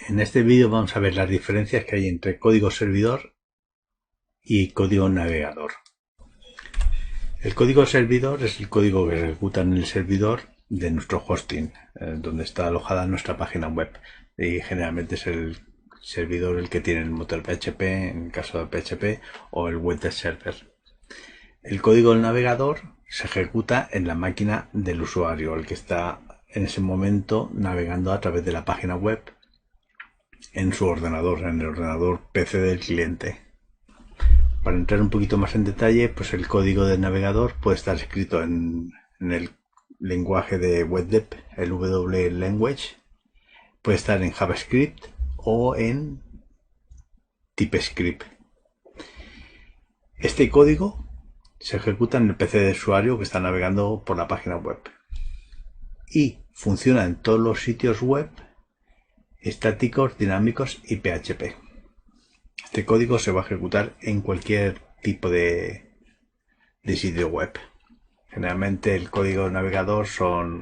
En este vídeo vamos a ver las diferencias que hay entre código servidor y código navegador. El código servidor es el código que ejecuta en el servidor de nuestro hosting, donde está alojada nuestra página web. Y generalmente es el servidor el que tiene el motor PHP, en el caso de PHP, o el web server. El código del navegador se ejecuta en la máquina del usuario, el que está en ese momento navegando a través de la página web en su ordenador, en el ordenador PC del cliente. Para entrar un poquito más en detalle, pues el código del navegador puede estar escrito en el lenguaje de WebDev, el W Language, puede estar en JavaScript o en TypeScript. Este código se ejecuta en el PC del usuario que está navegando por la página web y funciona en todos los sitios web estáticos, dinámicos y PHP. Este código se va a ejecutar en cualquier tipo de sitio web. Generalmente el código de navegador son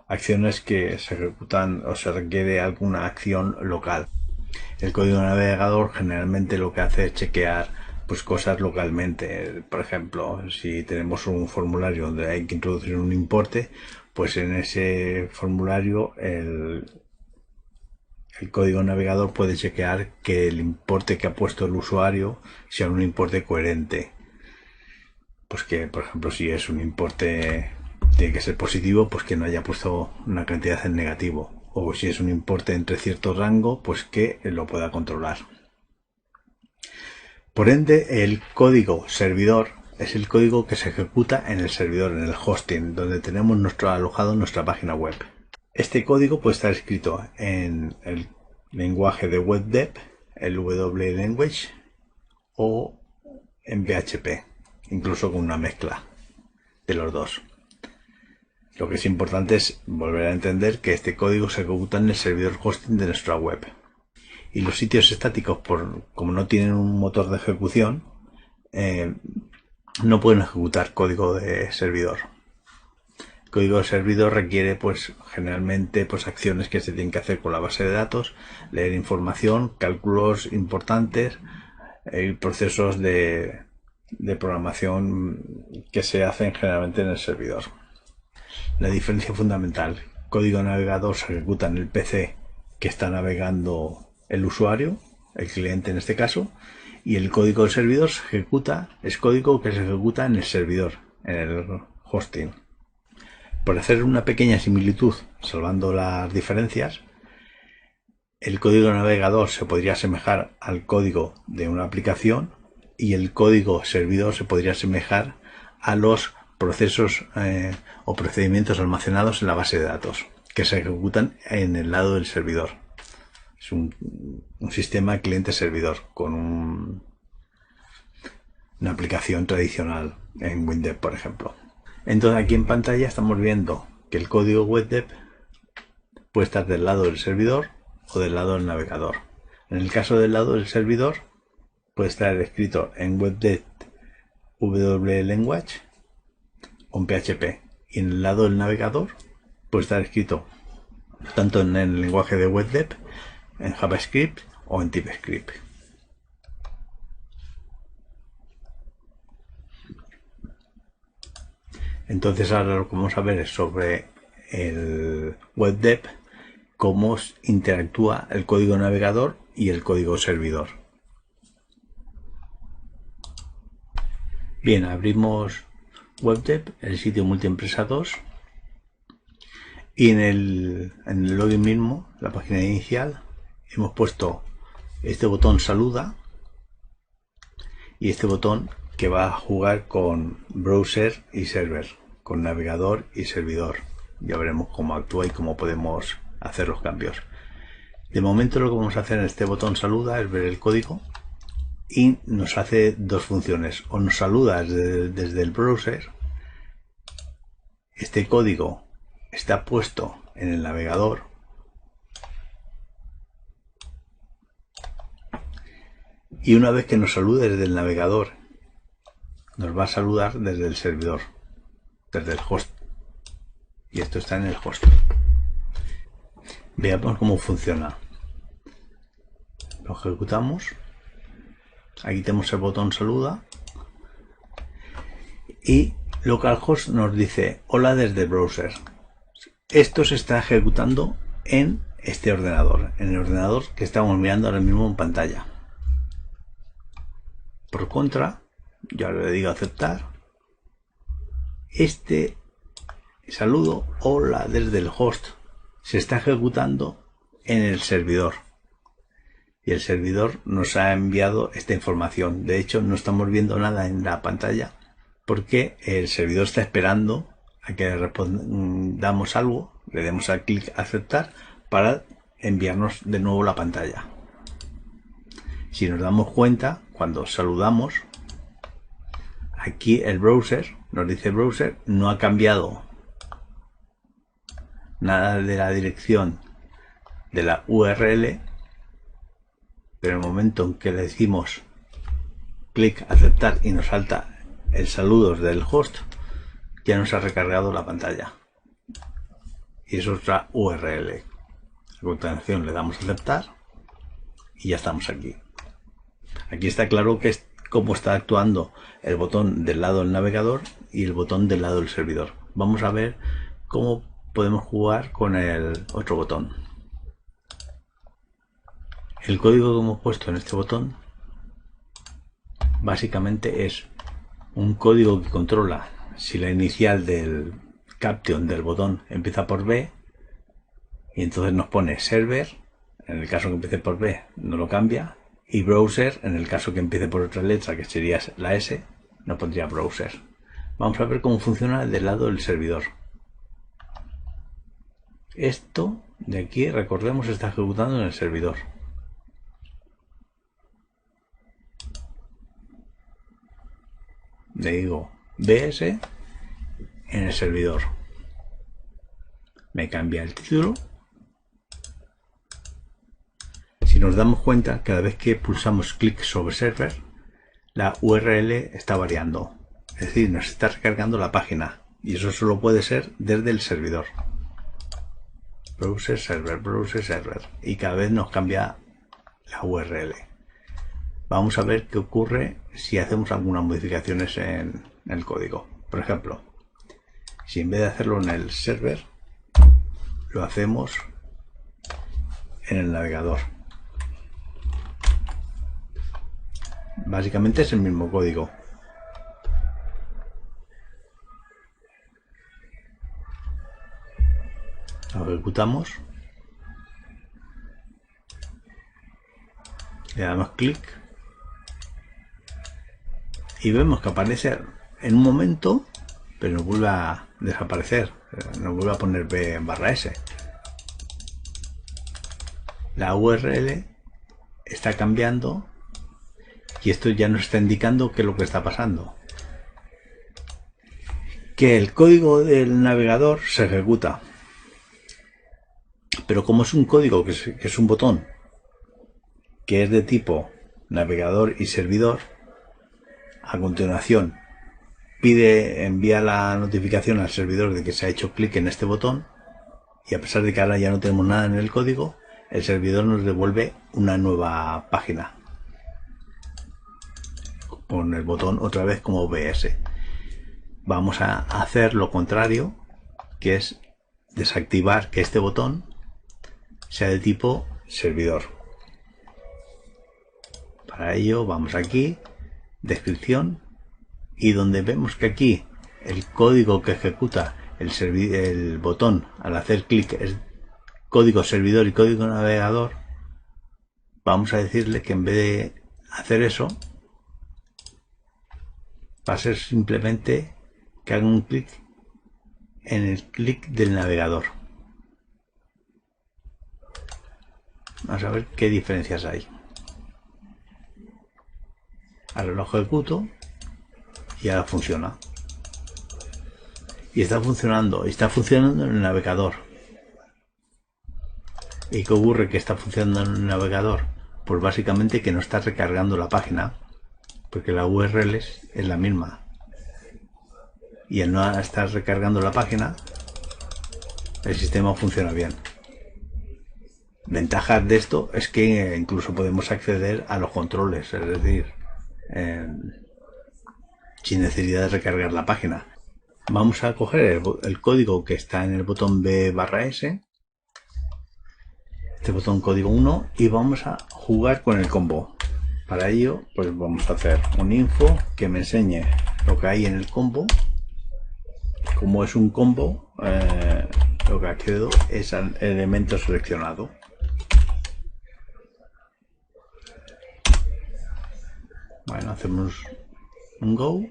acciones que se ejecutan o se requiere alguna acción local. El código de navegador generalmente lo que hace es chequear pues cosas localmente. Por ejemplo, si tenemos un formulario donde hay que introducir un importe, pues en ese formulario el código navegador puede chequear que el importe que ha puesto el usuario sea un importe coherente. Pues que, por ejemplo, si es un importe tiene que ser positivo, pues que no haya puesto una cantidad en negativo. O si es un importe entre cierto rango, pues que lo pueda controlar. Por ende, el código servidor es el código que se ejecuta en el servidor, en el hosting, donde tenemos alojado nuestra página web. Este código puede estar escrito en el lenguaje de WebDev, el W Language, o en PHP, incluso con una mezcla de los dos. Lo que es importante es volver a entender que este código se ejecuta en el servidor hosting de nuestra web. Y los sitios estáticos, como no tienen un motor de ejecución, no pueden ejecutar código de servidor. El código de servidor requiere pues generalmente pues acciones que se tienen que hacer con la base de datos, leer información, cálculos importantes y procesos de programación que se hacen generalmente en el servidor. La diferencia fundamental: código navegador se ejecuta en el PC que está navegando el usuario, el cliente en este caso, y el código del servidor es código que se ejecuta en el servidor, en el hosting. Por hacer una pequeña similitud, salvando las diferencias, el código navegador se podría asemejar al código de una aplicación y el código servidor se podría asemejar a los procesos o procedimientos almacenados en la base de datos que se ejecutan en el lado del servidor. Es un sistema cliente-servidor con una aplicación tradicional en WebDev, por ejemplo. Entonces aquí en pantalla estamos viendo que el código WebDev puede estar del lado del servidor o del lado del navegador. En el caso del lado del servidor puede estar escrito en WebDev W Language o en PHP, y en el lado del navegador puede estar escrito tanto en el lenguaje de WebDev, en JavaScript o en TypeScript. Entonces ahora lo que vamos a ver es sobre el WebDev, cómo interactúa el código navegador y el código servidor. Bien, abrimos WebDev, el sitio Multiempresa 2, y en el login mismo, la página inicial, hemos puesto este botón saluda y este botón que va a jugar con browser y server, con navegador y servidor. Ya veremos cómo actúa y cómo podemos hacer los cambios. De momento lo que vamos a hacer en este botón saluda es ver el código, y nos hace dos funciones: o nos saluda desde el browser. Este código está puesto en el navegador, y una vez que nos salude desde el navegador, nos va a saludar desde el servidor, desde el host, y esto está en el host. Veamos cómo funciona. Lo ejecutamos. Aquí tenemos el botón saluda. Y localhost nos dice hola desde el browser. Esto se está ejecutando en este ordenador, en el ordenador que estamos mirando ahora mismo en pantalla. Por contra, yo ahora le digo aceptar. Este saludo hola desde el host se está ejecutando en el servidor. Y el servidor nos ha enviado esta información. De hecho, no estamos viendo nada en la pantalla porque el servidor está esperando a que le respondamos algo, le demos al clic a aceptar para enviarnos de nuevo la pantalla. Si nos damos cuenta, cuando saludamos, aquí el browser, nos dice browser, no ha cambiado nada de la dirección de la URL, pero en el momento en que le decimos clic aceptar y nos salta el saludos del host, ya nos ha recargado la pantalla y es otra URL. A continuación le damos a aceptar y ya estamos aquí. Aquí está claro que es cómo está actuando el botón del lado del navegador y el botón del lado del servidor. Vamos a ver cómo podemos jugar con el otro botón. El código que hemos puesto en este botón básicamente es un código que controla si la inicial del caption del botón empieza por B, y entonces nos pone server, en el caso que empiece por B no lo cambia, y browser, en el caso que empiece por otra letra que sería la S, no pondría browser. Vamos a ver cómo funciona del lado del servidor. Esto de aquí, recordemos, está ejecutando en el servidor. Le digo BS en el servidor. Me cambia el título. Si nos damos cuenta, cada vez que pulsamos clic sobre server, la URL está variando. Es decir, nos está recargando la página. Y eso solo puede ser desde el servidor. Browser server, browser server. Y cada vez nos cambia la URL. Vamos a ver qué ocurre si hacemos algunas modificaciones en el código. Por ejemplo, si en vez de hacerlo en el server, lo hacemos en el navegador. Básicamente es el mismo código. Lo ejecutamos. Le damos clic. Y vemos que aparece en un momento, pero nos vuelve a desaparecer. Nos vuelve a poner B/S. La URL está cambiando y esto ya nos está indicando qué es lo que está pasando. Que el código del navegador se ejecuta. Pero como es un código que es un botón que es de tipo navegador y servidor, a continuación envía la notificación al servidor de que se ha hecho clic en este botón, y a pesar de que ahora ya no tenemos nada en el código, el servidor nos devuelve una nueva página con el botón otra vez como BS. Vamos a hacer lo contrario, que es desactivar que este botón sea de tipo servidor. Para ello vamos aquí, descripción, y donde vemos que aquí el código que ejecuta el botón al hacer clic es código servidor y código navegador, vamos a decirle que en vez de hacer eso, va a ser simplemente que haga un clic en el clic del navegador. Vamos a ver qué diferencias hay. Ahora lo ejecuto y ahora funciona. Y está funcionando en el navegador. ¿Y qué ocurre que está funcionando en el navegador? Pues básicamente que no está recargando la página, porque la URL es la misma. Y al no estar recargando la página, el sistema funciona bien. Ventajas de esto es que incluso podemos acceder a los controles, es decir, sin necesidad de recargar la página. Vamos a coger el código que está en el botón B/S, este botón código 1, y vamos a jugar con el combo. Para ello, pues vamos a hacer un info que me enseñe lo que hay en el combo. Como es un combo, lo que accedo es al elemento seleccionado. Bueno, hacemos un go.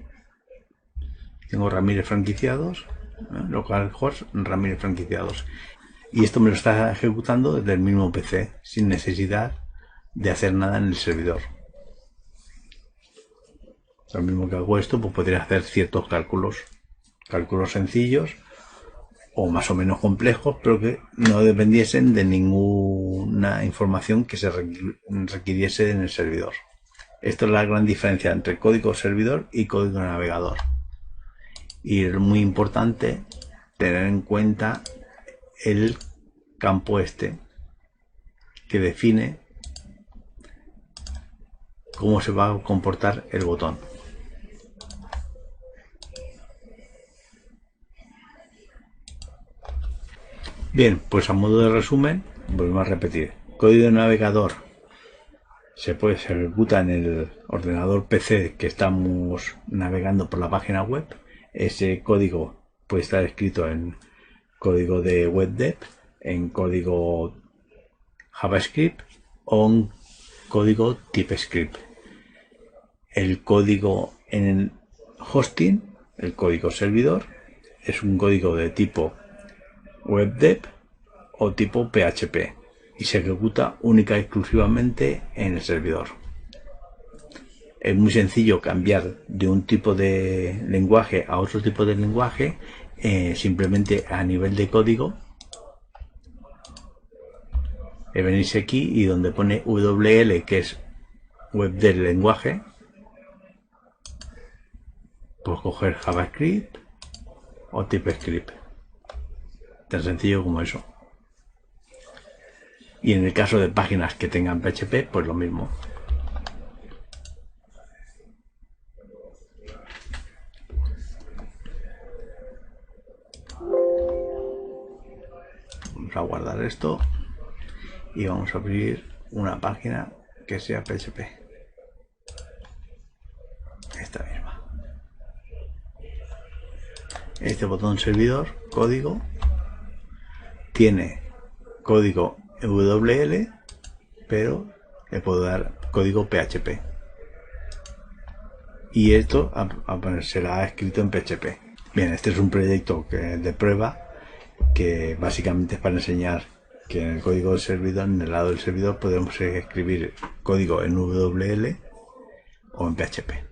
Tengo Ramírez franquiciados, localhost Ramírez franquiciados. Y esto me lo está ejecutando desde el mismo PC, sin necesidad de hacer nada en el servidor. Lo mismo que hago esto, pues podría hacer ciertos cálculos sencillos o más o menos complejos, pero que no dependiesen de ninguna información que se requiriese en el servidor. Esta es la gran diferencia entre código servidor y código navegador. Y es muy importante tener en cuenta el campo este que define cómo se va a comportar el botón. Bien, pues a modo de resumen, volvemos a repetir. Código de navegador se ejecuta en el ordenador PC que estamos navegando por la página web. Ese código puede estar escrito en código de WebDev, en código JavaScript o en código TypeScript. El código en el hosting, el código servidor, es un código de tipo WebDev o tipo PHP y se ejecuta única y exclusivamente en el servidor. Es muy sencillo cambiar de un tipo de lenguaje a otro tipo de lenguaje, simplemente a nivel de código. Venirse aquí y donde pone WL, que es web del lenguaje, pues coger JavaScript o TypeScript. Tan sencillo como eso. Y en el caso de páginas que tengan PHP, pues lo mismo. Vamos a guardar esto y vamos a abrir una página que sea PHP. Esta misma. Este botón servidor, código, tiene código WL, pero le puedo dar código PHP. Y esto será escrito en PHP. Bien, este es un proyecto de prueba que básicamente es para enseñar que en el código del servidor, en el lado del servidor, podemos escribir código en WL o en PHP.